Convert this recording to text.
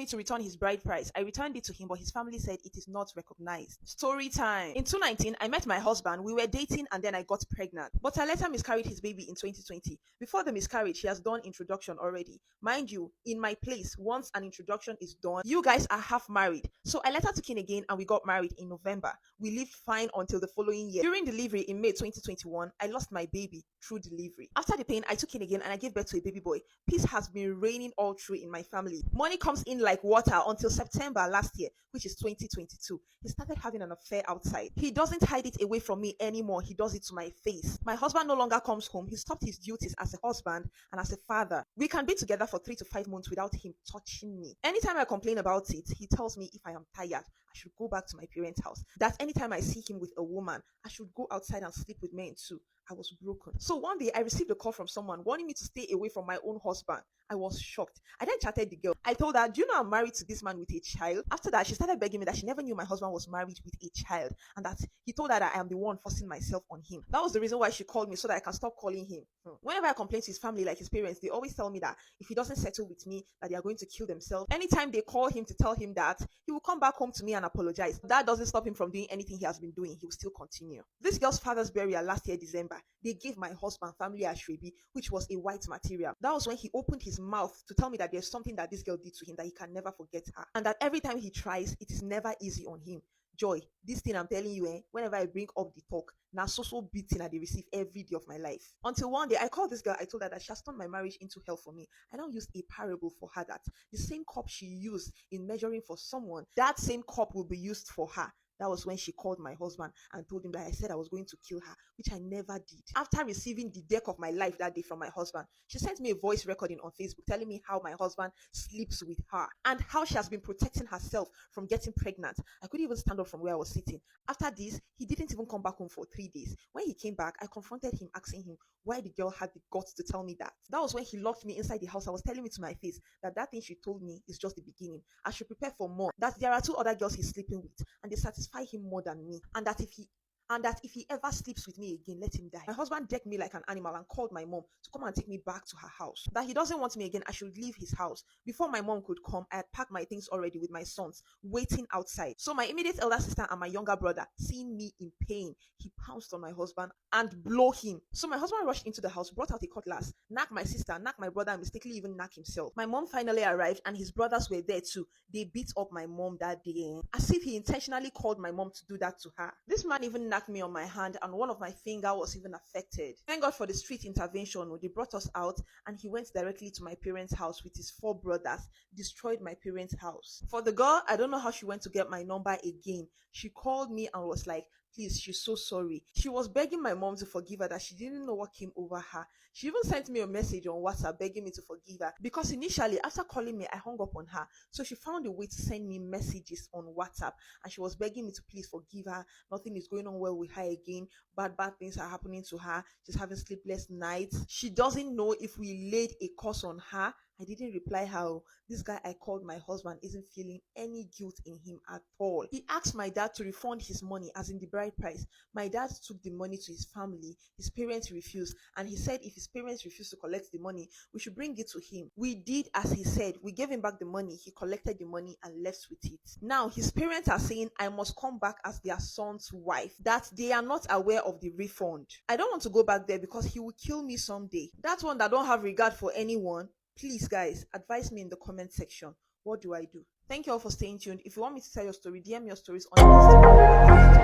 me to return his bride price. I returned it to him, but his family said it is not recognized. Story time. In 2019, I met my husband. We were dating and then I got pregnant. But I later miscarried his baby in 2020. Before the miscarriage, he has done introduction already. Mind you, in my place, once an introduction is done, you guys are half married. So I let her took in again and we got married in November. We lived fine until the following year. During delivery in May 2021, I lost my baby through delivery. After the pain, I took in again and I gave birth to a baby boy. Peace has been reigning all through in my family. Money comes in like water until September last year, which is 2022. He started having an affair outside. He doesn't hide it away from me anymore. He does it to my face. My husband no longer comes home. He stopped his duties as a husband and as a father. We can be together for 3 to 5 months without him touching me. Anytime I complain about it, he tells me if I am tired, I should go back to my parents' house. That anytime I see him with a woman, I should go outside and sleep with men too. I was broken. So one day I received a call from someone wanting me to stay away from my own husband. I was shocked. I then chatted the girl. I told her, do you know I'm married to this man with a child? After that, she started begging me that she never knew my husband was married with a child and that he told her that I am the one forcing myself on him. That was the reason why she called me, so that I can stop calling him. Whenever I complain to his family, like his parents, they always tell me that if he doesn't settle with me, that they are going to kill themselves. Anytime they call him to tell him that, he will come back home to me and apologize. That doesn't stop him from doing anything he has been doing. He will still continue. This girl's father's burial last year, December, they gave my husband family ashrebi, which was a white material. That was when he opened his mouth to tell me that there's something that this girl did to him, that he can never forget her, and that every time he tries, it is never easy on him. Joy, this thing I'm telling you, whenever I bring up the talk, now so beating I receive every day of my life. Until one day I called this girl, I told her that she has turned my marriage into hell for me. I now use a parable for her that the same cup she used in measuring for someone, that same cup will be used for her. That was when she called my husband and told him that I said I was going to kill her, which I never did. After receiving the deck of my life that day from my husband, she sent me a voice recording on Facebook telling me how my husband sleeps with her and how she has been protecting herself from getting pregnant. I couldn't even stand up from where I was sitting. After this, he didn't even come back home for 3 days. When he came back, I confronted him, asking him why the girl had the guts to tell me that. That was when he locked me inside the house. I was telling me to my face that that thing she told me is just the beginning. I should prepare for more. That there are 2 other girls he's sleeping with and they satisfy him more than me. And that if he ever sleeps with me again, let him die. My husband decked me like an animal and called my mom to come and take me back to her house. That he doesn't want me again, I should leave his house. Before my mom could come, I had packed my things already with my sons, waiting outside. So my immediate elder sister and my younger brother, seeing me in pain, he pounced on my husband and blow him. So my husband rushed into the house, brought out a cutlass, knocked my sister, knocked my brother, and mistakenly even knocked himself. My mom finally arrived and his brothers were there too. They beat up my mom that day, as if he intentionally called my mom to do that to her. This man even knocked me on my hand and one of my finger was even affected. Thank God for the street intervention. They brought us out and he went directly to my parents' house with his 4 brothers, destroyed my parents' house. For the girl, I don't know how she went to get my number again. She called me and was like, please, she's so sorry. She was begging my mom to forgive her, that she didn't know what came over her. She even sent me a message on WhatsApp begging me to forgive her because initially after calling me, I hung up on her. So she found a way to send me messages on WhatsApp and she was begging me to please forgive her. Nothing is going on well with her again. Bad things are happening to her. She's having sleepless nights. She doesn't know if we laid a curse on her. I didn't reply how. This guy I called my husband isn't feeling any guilt in him at all. He asked my dad to refund his money, as in the bride price. My dad took the money to his family. His parents refused. And he said if his parents refused to collect the money, we should bring it to him. We did as he said. We gave him back the money. He collected the money and left with it. Now, his parents are saying I must come back as their son's wife. That they are not aware of the refund. I don't want to go back there because he will kill me someday. That one that don't have regard for anyone. Please, guys, advise me in the comment section. What do I do? Thank you all for staying tuned. If you want me to tell your story, DM your stories on Instagram.